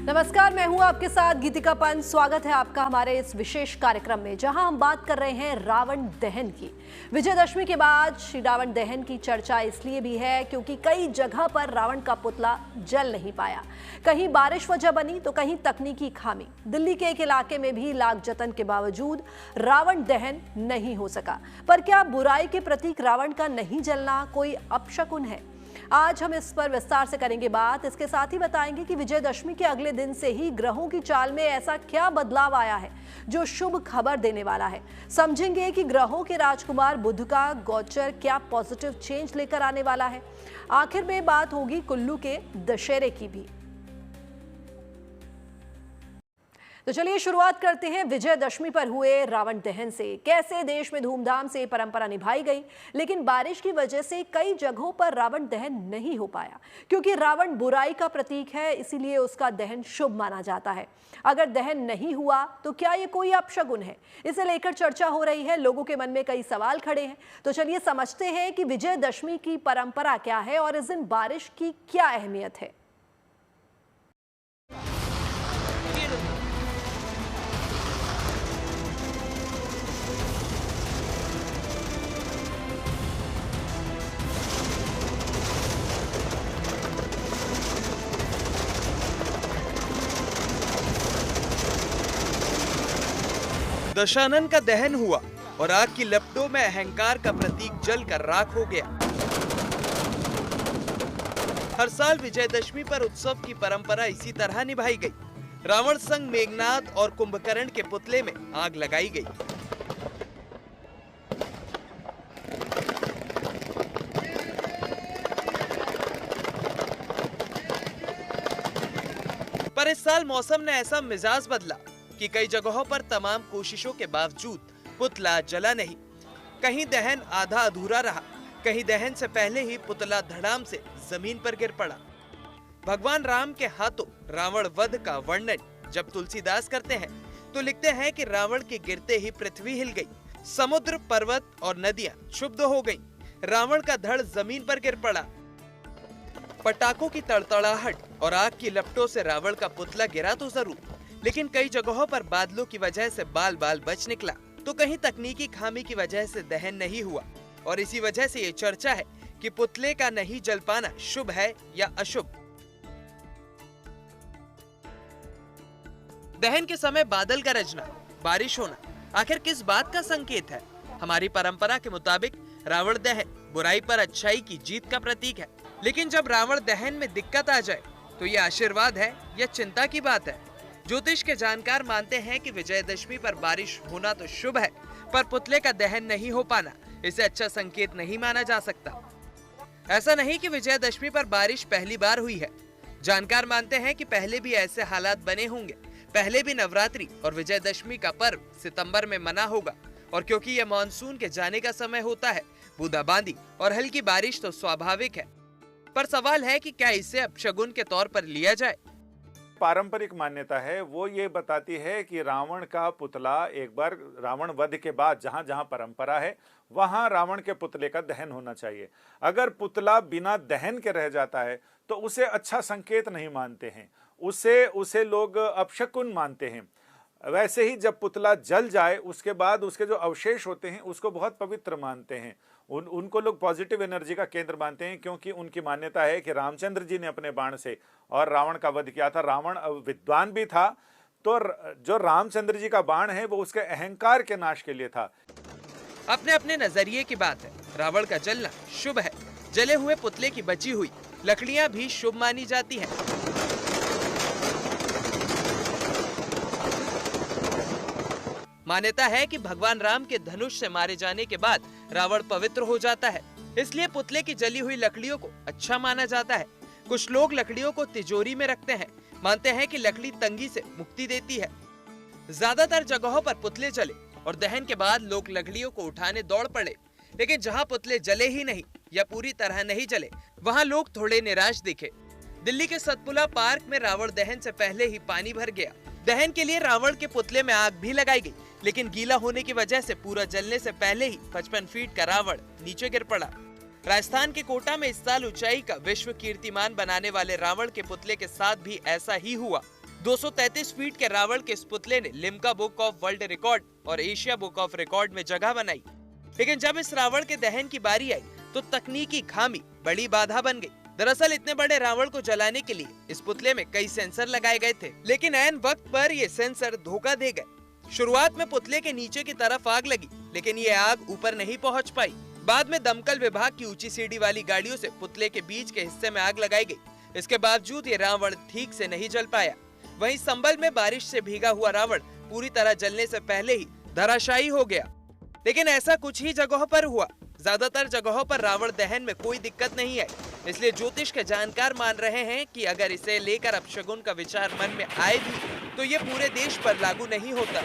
नमस्कार, मैं हूं आपके साथ गीतिका पंत। स्वागत है आपका हमारे इस विशेष कार्यक्रम में, जहां हम बात कर रहे हैं रावण दहन की। विजयदशमी के बाद श्री रावण दहन की चर्चा इसलिए भी है क्योंकि कई जगह पर रावण का पुतला जल नहीं पाया। कहीं बारिश वजह बनी तो कहीं तकनीकी खामी। दिल्ली के एक इलाके में भी लाख जतन के बावजूद रावण दहन नहीं हो सका। पर क्या बुराई के प्रतीक रावण का नहीं जलना कोई अपशकुन है? आज हम इस पर विस्तार से करेंगे बात। इसके साथ ही बताएंगे कि विजयदशमी के अगले दिन से ही ग्रहों की चाल में ऐसा क्या बदलाव आया है जो शुभ खबर देने वाला है। समझेंगे कि ग्रहों के राजकुमार बुध का गोचर क्या पॉजिटिव चेंज लेकर आने वाला है। आखिर में बात होगी कुल्लू के दशहरे की भी। तो चलिए शुरुआत करते हैं विजयदशमी पर हुए रावण दहन से। कैसे देश में धूमधाम से परंपरा निभाई गई, लेकिन बारिश की वजह से कई जगहों पर रावण दहन नहीं हो पाया। क्योंकि रावण बुराई का प्रतीक है, इसीलिए उसका दहन शुभ माना जाता है। अगर दहन नहीं हुआ तो क्या ये कोई अपशगुन है? इसे लेकर चर्चा हो रही है, लोगों के मन में कई सवाल खड़े हैं। तो चलिए समझते हैं कि विजयदशमी की परंपरा क्या है और इस दिन बारिश की क्या अहमियत है। दशानन का दहन हुआ और आग की लपटों में अहंकार का प्रतीक जलकर राख हो गया। हर साल विजयदशमी पर उत्सव की परंपरा इसी तरह निभाई गई। रावण संग मेघनाद और कुंभकर्ण के पुतले में आग लगाई गई। पर इस साल मौसम ने ऐसा मिजाज बदला कि कई जगहों पर तमाम कोशिशों के बावजूद पुतला जला नहीं। कहीं दहन आधा अधूरा रहा, कहीं दहन से पहले ही पुतला धड़ाम से जमीन पर गिर पड़ा। भगवान राम के हाथों रावण वध का वर्णन जब तुलसीदास करते हैं तो लिखते हैं कि रावण के गिरते ही पृथ्वी हिल गई, समुद्र, पर्वत और नदियां क्षुब्ध हो गईं। रावण का धड़ जमीन पर गिर पड़ा। पटाखों की तड़तड़ाहट और आग की लपटों से रावण का पुतला गिरा तो जरूर, लेकिन कई जगहों पर बादलों की वजह से बाल बाल बच निकला, तो कहीं तकनीकी खामी की वजह से दहन नहीं हुआ। और इसी वजह से ये चर्चा है कि पुतले का नहीं जल पाना शुभ है या अशुभ। दहन के समय बादल गरजना, बारिश होना आखिर किस बात का संकेत है? हमारी परंपरा के मुताबिक रावण दहन बुराई पर अच्छाई की जीत का प्रतीक है। लेकिन जब रावण दहन में दिक्कत आ जाए तो ये आशीर्वाद है या चिंता की बात है? ज्योतिष के जानकार मानते हैं कि विजयदशमी पर बारिश होना तो शुभ है, पर पुतले का दहन नहीं हो पाना इसे अच्छा संकेत नहीं माना जा सकता। ऐसा नहीं कि विजयदशमी पर बारिश पहली बार हुई है। जानकार मानते हैं कि पहले भी ऐसे हालात बने होंगे। पहले भी नवरात्रि और विजयदशमी का पर्व सितंबर में मना होगा, और क्योंकि यह मानसून के जाने का समय होता है, बूंदाबांदी और हल्की बारिश तो स्वाभाविक है। पर सवाल है कि क्या इसे अपशगुन के तौर पर लिया जाए? पारंपरिक मान्यता है वो ये बताती है कि रावण का पुतला एक बार रावण वध के बाद जहां जहां परंपरा है वहां रावण के पुतले का दहन होना चाहिए। अगर पुतला बिना दहन के रह जाता है तो उसे अच्छा संकेत नहीं मानते हैं, उसे लोग अपशकुन मानते हैं। वैसे ही जब पुतला जल जाए उसके बाद उसके जो अवशेष होते हैं उसको बहुत पवित्र मानते हैं। उनको लोग पॉजिटिव एनर्जी का केंद्र मानते हैं, क्योंकि उनकी मान्यता है कि रामचंद्र जी ने अपने बाण से और रावण का वध किया था। रावण विद्वान भी था, तो जो रामचंद्र जी का बाण है वो उसके अहंकार के नाश के लिए था। अपने अपने नजरिए की बात है। रावण का जलना शुभ है। जले हुए पुतले की बची हुई लकड़ियां भी शुभ मानी जाती हैं। मान्यता है कि भगवान राम के धनुष से मारे जाने के बाद रावण पवित्र हो जाता है, इसलिए पुतले की जली हुई लकड़ियों को अच्छा माना जाता है। कुछ लोग लकड़ियों को तिजोरी में रखते हैं, मानते हैं कि लकड़ी तंगी से मुक्ति देती है। ज्यादातर जगहों पर पुतले जले और दहन के बाद लोग लकड़ियों को उठाने दौड़ पड़े, लेकिन जहां पुतले जले ही नहीं या पूरी तरह नहीं जले वहां लोग थोड़े निराश दिखे। दिल्ली के सतपुला पार्क में रावण दहन से पहले ही पानी भर गया। दहन के लिए रावण के पुतले में आग भी लगाई गई, लेकिन गीला होने की वजह से पूरा जलने से पहले ही 55 फीट का रावण नीचे गिर पड़ा। राजस्थान के कोटा में इस साल ऊंचाई का विश्व कीर्तिमान बनाने वाले रावण के पुतले के साथ भी ऐसा ही हुआ। 233 फीट के रावण के इस पुतले ने Limca book of world record और एशिया बुक ऑफ रिकॉर्ड में जगह बनाई। लेकिन जब इस रावण के दहन की बारी आई तो तकनीकी खामी बड़ी बाधा बन गई। दरअसल इतने बड़े रावण को जलाने के लिए इस पुतले में कई सेंसर लगाए गए थे, लेकिन ऐन वक्त पर ये सेंसर धोखा दे गए। शुरुआत में पुतले के नीचे की तरफ आग लगी, लेकिन ये आग ऊपर नहीं पहुंच पाई। बाद में दमकल विभाग की ऊंची सीढ़ी वाली गाड़ियों से पुतले के बीच के हिस्से में आग लगाई गई। इसके बावजूद ये रावण ठीक से नहीं जल पाया। वहीं संभल में बारिश से भीगा हुआ रावण पूरी तरह जलने से पहले ही धराशायी हो गया। लेकिन ऐसा कुछ ही जगहों पर हुआ। ज्यादातर जगहों पर रावण दहन में कोई दिक्कत नहीं है। इसलिए ज्योतिष के जानकार मान रहे हैं कि अगर इसे लेकर अपशगुन का विचार मन में आए भी तो ये पूरे देश पर लागू नहीं होता।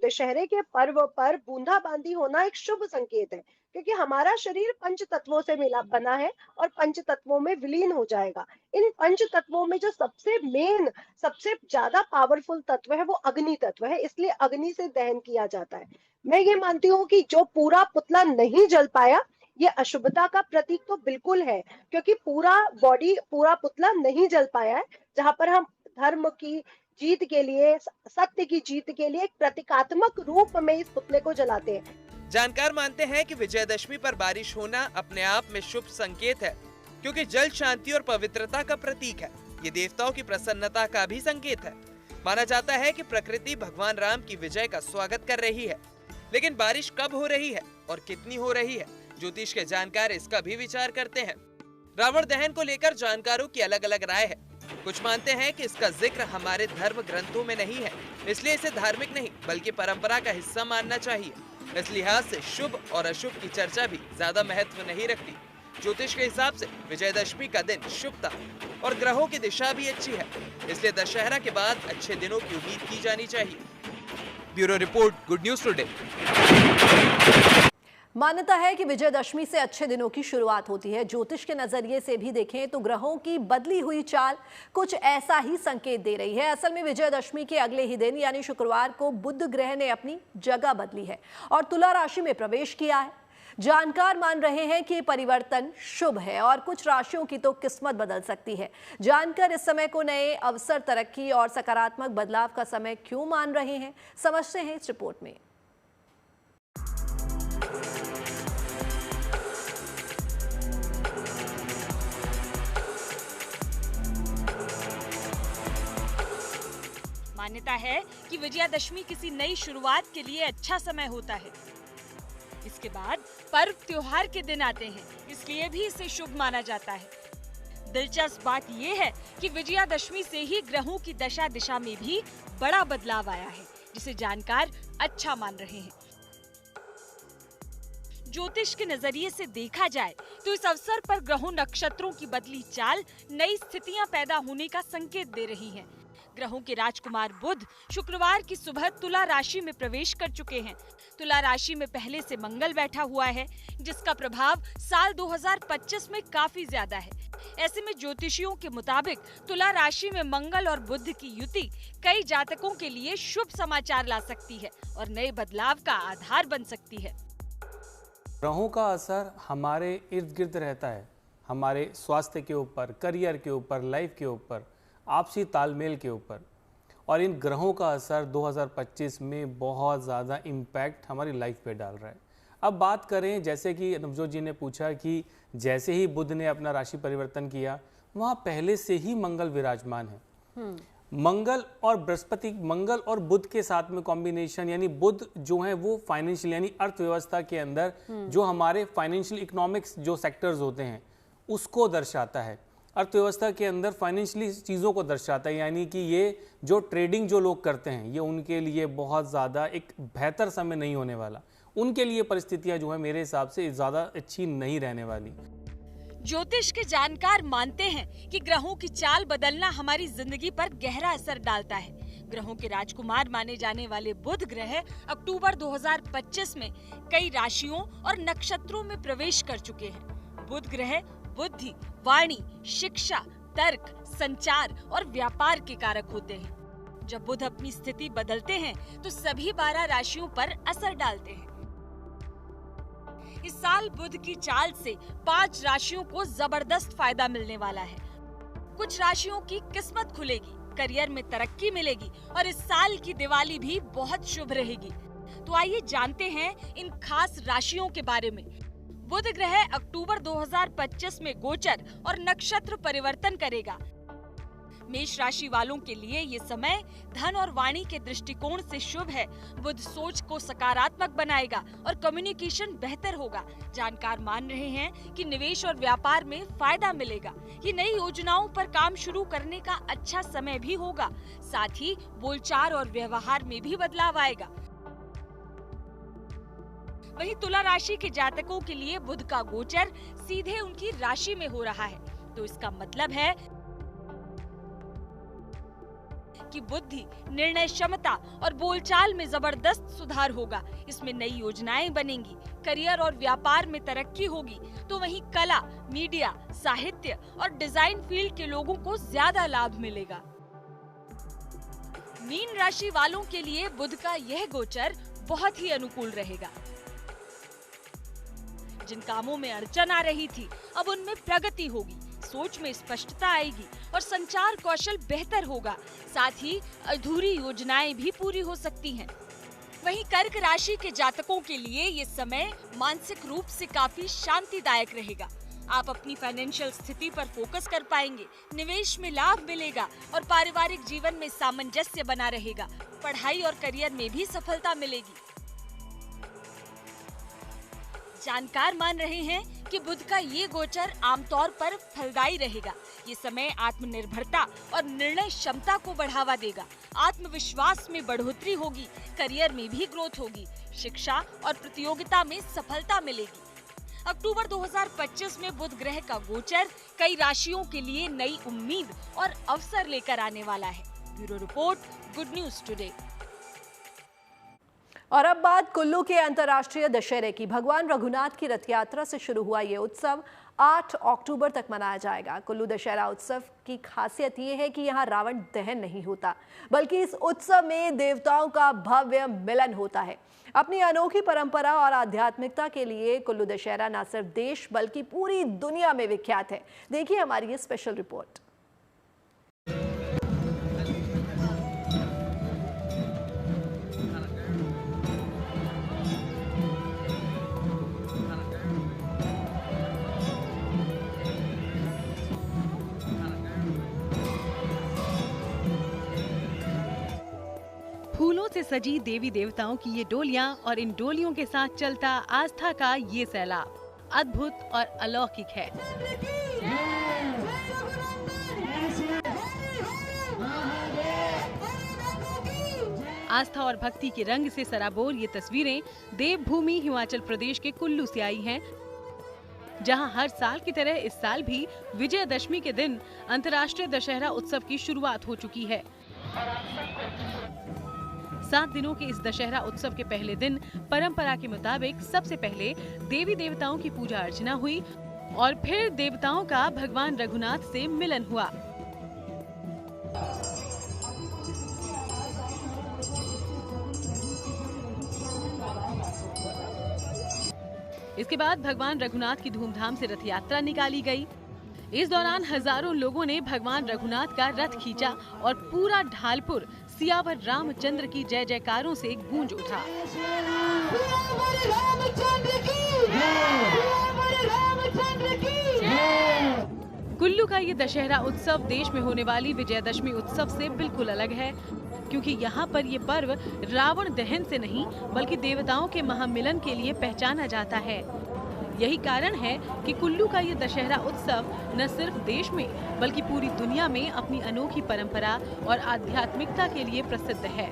दशहरे के पर्व पर बूंदाबांदी होना एक शुभ संकेत है, क्योंकि हमारा शरीर पंच तत्वों से मिला बना है और पंच तत्वों में विलीन हो जाएगा। इन पंच तत्वों में जो सबसे ज्यादा पावरफुल तत्व है वो अग्नि तत्व है, इसलिए अग्नि से दहन किया जाता है। मैं ये मानती हूँ कि जो पूरा पुतला नहीं जल पाया ये अशुभता का प्रतीक तो बिल्कुल है, क्योंकि पूरा पुतला नहीं जल पाया है, जहां पर हम धर्म की जीत के लिए, सत्य की जीत के लिए एक प्रतीकात्मक रूप में इस पुतले को जलाते हैं। जानकार मानते हैं कि विजयदशमी पर बारिश होना अपने आप में शुभ संकेत है, क्योंकि जल शांति और पवित्रता का प्रतीक है। ये देवताओं की प्रसन्नता का भी संकेत है। माना जाता है कि प्रकृति भगवान राम की विजय का स्वागत कर रही है, लेकिन बारिश कब हो रही है और कितनी हो रही है, ज्योतिष के जानकार इसका भी विचार करते हैं। रावण दहन को लेकर जानकारों की अलग अलग राय है। कुछ मानते हैं कि इसका जिक्र हमारे धर्म ग्रंथों में नहीं है, इसलिए इसे धार्मिक नहीं बल्कि परंपरा का हिस्सा मानना चाहिए। इस लिहाज से शुभ और अशुभ की चर्चा भी ज्यादा महत्व नहीं रखती। ज्योतिष के हिसाब से विजयदशमी का दिन शुभ था और ग्रहों की दिशा भी अच्छी है, इसलिए दशहरा के बाद अच्छे दिनों की उम्मीद की जानी चाहिए। Bureau report, good news today. मान्यता है कि विजयदशमी से अच्छे दिनों की शुरुआत होती है। ज्योतिष के नजरिए से भी देखें तो ग्रहों की बदली हुई चाल कुछ ऐसा ही संकेत दे रही है। असल में विजयदशमी के अगले ही दिन यानी शुक्रवार को बुध ग्रह ने अपनी जगह बदली है और तुला राशि में प्रवेश किया है। जानकार मान रहे हैं कि परिवर्तन शुभ है और कुछ राशियों की तो किस्मत बदल सकती है। जानकर इस समय को नए अवसर, तरक्की और सकारात्मक बदलाव का समय क्यों मान रहे हैं, समझते हैं इस रिपोर्ट में। मान्यता है कि विजयादशमी किसी नई शुरुआत के लिए अच्छा समय होता है। इसके बाद पर्व त्योहार के दिन आते हैं, इसलिए भी इसे शुभ माना जाता है। दिलचस्प बात यह है कि विजयादशमी से ही ग्रहों की दशा दिशा में भी बड़ा बदलाव आया है, जिसे जानकार अच्छा मान रहे हैं। ज्योतिष के नजरिए से देखा जाए तो इस अवसर पर ग्रहों नक्षत्रों की बदली चाल नई स्थितियां पैदा होने का संकेत दे रही है। ग्रहों के राजकुमार बुध शुक्रवार की सुबह तुला राशि में प्रवेश कर चुके हैं। तुला राशि में पहले से मंगल बैठा हुआ है, जिसका प्रभाव साल 2025 में काफी ज्यादा है। ऐसे में ज्योतिषियों के मुताबिक तुला राशि में मंगल और बुध की युति कई जातकों के लिए शुभ समाचार ला सकती है और नए बदलाव का आधार बन सकती है। ग्रहों का असर हमारे इर्द गिर्द रहता है, हमारे स्वास्थ्य के ऊपर, करियर के ऊपर, लाइफ के ऊपर, आपसी तालमेल के ऊपर। और इन ग्रहों का असर 2025 में बहुत ज़्यादा इम्पैक्ट हमारी लाइफ पे डाल रहा है। अब बात करें, जैसे कि नवजोत जी ने पूछा कि जैसे ही बुध ने अपना राशि परिवर्तन किया, वहाँ पहले से ही मंगल विराजमान है। मंगल और बृहस्पति, मंगल और बुध के साथ में कॉम्बिनेशन, यानी बुध जो है वो फाइनेंशियल यानी अर्थव्यवस्था के अंदर जो हमारे फाइनेंशियल इकोनॉमिक्स जो सेक्टर्स होते हैं उसको दर्शाता है। अर्थव्यवस्था के अंदर फाइनेंशियली चीज़ों को दर्शाता है, यानी कि ये जो ट्रेडिंग जो लोग करते हैं ये उनके लिए बहुत ज़्यादा एक बेहतर समय नहीं होने वाला। उनके लिए परिस्थितियां जो है मेरे हिसाब से ज़्यादा अच्छी नहीं रहने वाली। ज्योतिष के जानकार मानते हैं कि ग्रहों की चाल बदलना हमारी जिंदगी पर गहरा असर डालता है। ग्रहों के राजकुमार माने जाने वाले बुध ग्रह अक्टूबर 2025 में कई राशियों और नक्षत्रों में प्रवेश कर चुके हैं। बुध ग्रह बुद्धि, वाणी, शिक्षा, तर्क, संचार और व्यापार के कारक होते हैं। जब बुध अपनी स्थिति बदलते हैं तो सभी 12 राशियों पर असर डालते हैं। इस साल बुध की चाल से 5 राशियों को जबरदस्त फायदा मिलने वाला है। कुछ राशियों की किस्मत खुलेगी, करियर में तरक्की मिलेगी और इस साल की दिवाली भी बहुत शुभ रहेगी। तो आइए जानते हैं इन खास राशियों के बारे में। बुध ग्रह अक्टूबर 2025 में गोचर और नक्षत्र परिवर्तन करेगा। मेष राशि वालों के लिए ये समय धन और वाणी के दृष्टिकोण से शुभ है। बुध सोच को सकारात्मक बनाएगा और कम्युनिकेशन बेहतर होगा। जानकार मान रहे हैं कि निवेश और व्यापार में फायदा मिलेगा। ये नई योजनाओं पर काम शुरू करने का अच्छा समय भी होगा। साथ ही बोलचाल और व्यवहार में भी बदलाव आएगा। वहीं तुला राशि के जातकों के लिए बुध का गोचर सीधे उनकी राशि में हो रहा है, तो इसका मतलब है कि बुद्धि, निर्णय क्षमता और बोलचाल में जबरदस्त सुधार होगा। इसमें नई योजनाएं बनेंगी, करियर और व्यापार में तरक्की होगी। तो वहीं कला, मीडिया, साहित्य और डिजाइन फील्ड के लोगों को ज्यादा लाभ मिलेगा। मीन राशि वालों के लिए बुध का यह गोचर बहुत ही अनुकूल रहेगा। जिन कामों में अड़चन आ रही थी, अब उनमें प्रगति होगी, सोच में स्पष्टता आएगी और संचार कौशल बेहतर होगा। साथ ही अधूरी योजनाएं भी पूरी हो सकती हैं। वहीं कर्क राशि के जातकों के लिए ये समय मानसिक रूप से काफी शांतिदायक रहेगा। आप अपनी फाइनेंशियल स्थिति पर फोकस कर पाएंगे, निवेश में लाभ मिलेगा और पारिवारिक जीवन में सामंजस्य बना रहेगा। पढ़ाई और करियर में भी सफलता मिलेगी। जानकार मान रहे हैं कि बुध का ये गोचर आमतौर पर फलदायी रहेगा। ये समय आत्मनिर्भरता और निर्णय क्षमता को बढ़ावा देगा। आत्मविश्वास में बढ़ोतरी होगी, करियर में भी ग्रोथ होगी, शिक्षा और प्रतियोगिता में सफलता मिलेगी। अक्टूबर 2025 में बुध ग्रह का गोचर कई राशियों के लिए नई उम्मीद और अवसर लेकर आने वाला है। Bureau report, good news today. और अब बात कुल्लू के अंतर्राष्ट्रीय दशहरे की। भगवान रघुनाथ की रथ यात्रा से शुरू हुआ ये उत्सव 8 अक्टूबर तक मनाया जाएगा। कुल्लू दशहरा उत्सव की खासियत ये है कि यहाँ रावण दहन नहीं होता, बल्कि इस उत्सव में देवताओं का भव्य मिलन होता है। अपनी अनोखी परंपरा और आध्यात्मिकता के लिए कुल्लू दशहरा न सिर्फ देश बल्कि पूरी दुनिया में विख्यात है। देखिए हमारी ये स्पेशल रिपोर्ट। फूलों से सजी देवी देवताओं की ये डोलियां और इन डोलियों के साथ चलता आस्था का ये सैलाब अद्भुत और अलौकिक है। आस्था और भक्ति के रंग से सराबोर ये तस्वीरें देवभूमि हिमाचल प्रदेश के कुल्लू से आई हैं, जहां हर साल की तरह इस साल भी विजयदशमी के दिन अंतर्राष्ट्रीय दशहरा उत्सव की शुरुआत हो चुकी है। 7 दिनों के इस दशहरा उत्सव के पहले दिन परंपरा के मुताबिक सबसे पहले देवी देवताओं की पूजा अर्चना हुई और फिर देवताओं का भगवान रघुनाथ से मिलन हुआ। इसके बाद भगवान रघुनाथ की धूमधाम से रथ यात्रा निकाली गई। इस दौरान हजारों लोगों ने भगवान रघुनाथ का रथ खींचा और पूरा ढालपुर सियावर रामचंद्र की जय जयकारों से गूंज उठा। कुल्लू का ये दशहरा उत्सव देश में होने वाली विजयदशमी उत्सव से बिल्कुल अलग है, क्योंकि यहाँ पर ये पर्व रावण दहन से नहीं बल्कि देवताओं के महामिलन के लिए पहचाना जाता है। यही कारण है कि कुल्लू का ये दशहरा उत्सव न सिर्फ देश में बल्कि पूरी दुनिया में अपनी अनोखी परंपरा और आध्यात्मिकता के लिए प्रसिद्ध है।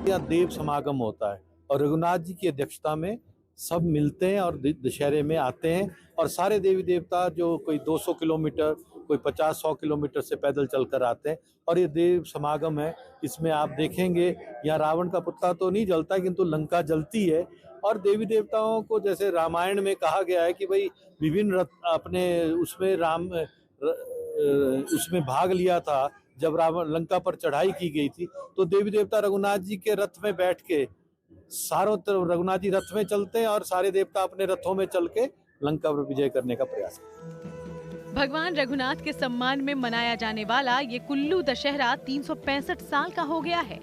यहाँ देव समागम होता है और रघुनाथ जी की अध्यक्षता में सब मिलते हैं और दशहरे में आते हैं और सारे देवी देवता जो कोई 200 किलोमीटर कोई 50-100 किलोमीटर से पैदल चलकर आते हैं और ये देव समागम है। इसमें आप देखेंगे यहाँ रावण का पुतला तो नहीं जलता किंतु लंका जलती है और देवी देवताओं को जैसे रामायण में कहा गया है कि भाई विभिन्न रथ अपने उसमें उसमें भाग लिया था जब रावण लंका पर चढ़ाई की गई थी, तो देवी देवता रघुनाथ जी के रथ में बैठ के सारों तरफ रघुनाथ जी रथ में चलते हैं और सारे देवता अपने रथों में चल के लंका पर विजय करने का प्रयास करते हैं। भगवान रघुनाथ के सम्मान में मनाया जाने वाला ये कुल्लू दशहरा 365 साल का हो गया है।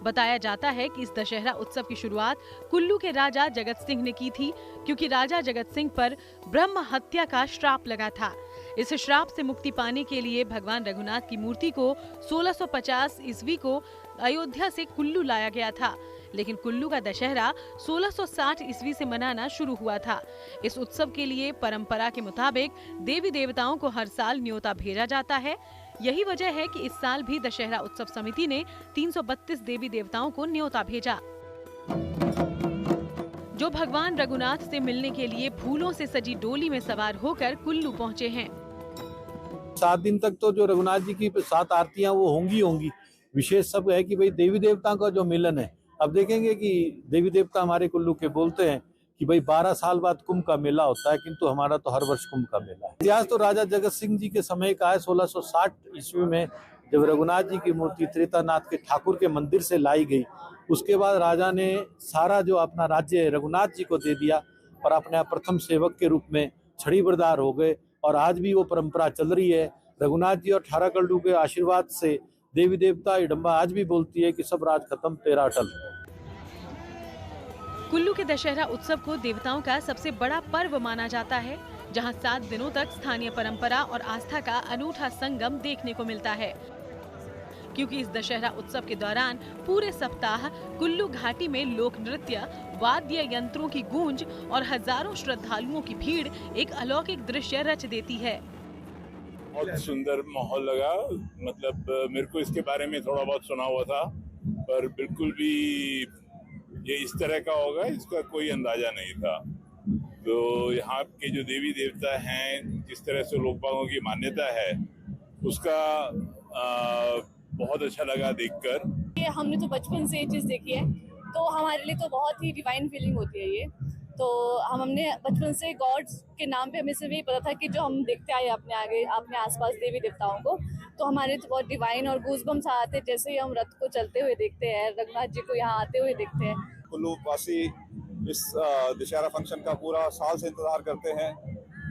बताया जाता है कि इस दशहरा उत्सव की शुरुआत कुल्लू के राजा जगत सिंह ने की थी, क्योंकि राजा जगत सिंह पर ब्रह्म हत्या का श्राप लगा था। इस श्राप से मुक्ति पाने के लिए भगवान रघुनाथ की मूर्ति को 1650 ईस्वी को अयोध्या से कुल्लू लाया गया था, लेकिन कुल्लू का दशहरा 1660 ईस्वी से मनाना शुरू हुआ था। इस उत्सव के लिए परंपरा के मुताबिक देवी देवताओं को हर साल न्योता भेजा जाता है। यही वजह है कि इस साल भी दशहरा उत्सव समिति ने 332 देवी देवताओं को न्योता भेजा, जो भगवान रघुनाथ से मिलने के लिए फूलों से सजी डोली में सवार होकर कुल्लू पहुँचे हैं। 7 दिन तक तो जो रघुनाथ जी की 7 आरतियां वो होंगी। विशेष सब है कि भाई देवी देवताओं का जो मिलन है। अब देखेंगे कि देवी देवता हमारे कुल्लू के बोलते हैं कि भाई 12 साल बाद कुंभ का मेला होता है, किंतु हमारा तो हर वर्ष कुंभ का मेला है। इतिहास तो राजा जगत सिंह जी के समय का है। 1660 ईस्वी में जब रघुनाथ जी की मूर्ति त्रेतानाथ के ठाकुर के मंदिर से लाई गई, उसके बाद राजा ने सारा जो अपना राज्य रघुनाथ जी को दे दिया और अपने प्रथम सेवक के रूप में छड़ीबरदार हो गए। और आज भी वो परंपरा चल रही है। रघुनाथ जी और 18 कल्लू के आशीर्वाद से देवी देवता हिडम्बा आज भी बोलती है कि सब राज खत्म तेरा अटल। कुल्लू के दशहरा उत्सव को देवताओं का सबसे बड़ा पर्व माना जाता है, जहां 7 दिनों तक स्थानीय परंपरा और आस्था का अनूठा संगम देखने को मिलता है। क्योंकि इस दशहरा उत्सव के दौरान पूरे सप्ताह कुल्लू घाटी में लोक नृत्य, वाद्य यंत्रों की गूंज और हजारों श्रद्धालुओं की भीड़ एक अलौकिक दृश्य रच देती है। बहुत सुंदर माहौल लगा। मतलब मेरे को इसके बारे में थोड़ा बहुत सुना हुआ था, पर बिल्कुल भी ये इस तरह का होगा इसका कोई अंदाजा नहीं था। तो यहाँ के जो देवी देवता हैं, जिस तरह से लोक बागों की मान्यता है, उसका बहुत अच्छा लगा देखकर। हमने तो बचपन से ये चीज़ देखी है, तो हमारे लिए तो बहुत ही डिवाइन फीलिंग होती है ये। तो हमने बचपन से गॉड्स के नाम पे हमें सिर्फ यही पता था कि जो हम देखते आए अपने आसपास देवी देवताओं को, तो हमारे तो बहुत डिवाइन और गूज़बम्स आते जैसे ही हम रथ को चलते हुए देखते हैं, रघुनाथ जी को यहाँ आते हुए देखते हैं। कुल्लू वासी इस दशहरा फंक्शन का पूरा साल से इंतजार करते हैं।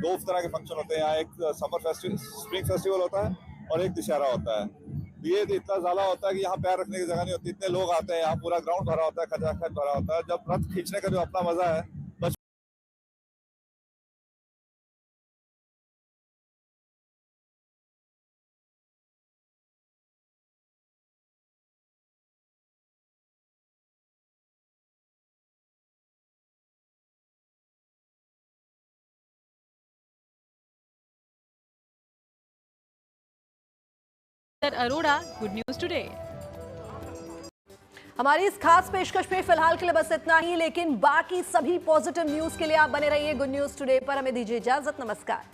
2 तरह के फंक्शन होते हैं यहाँ, एक समर फेस्टिवल, स्प्रिंग फेस्टिवल होता है और एक दशहरा होता है। ये इतना ज़्यादा होता है कि यहाँ पैर रखने की जगह नहीं होती, इतने लोग आते हैं, यहाँ पूरा ग्राउंड भरा होता है, खचाखच भरा होता है। जब रथ खींचने का जो अपना मजा है, अरोड़ा, गुड न्यूज टुडे। हमारी इस खास पेशकश में फिलहाल के लिए बस इतना ही, लेकिन बाकी सभी पॉजिटिव न्यूज के लिए आप बने रहिए गुड न्यूज टुडे पर। हमें दीजिए इजाजत, नमस्कार।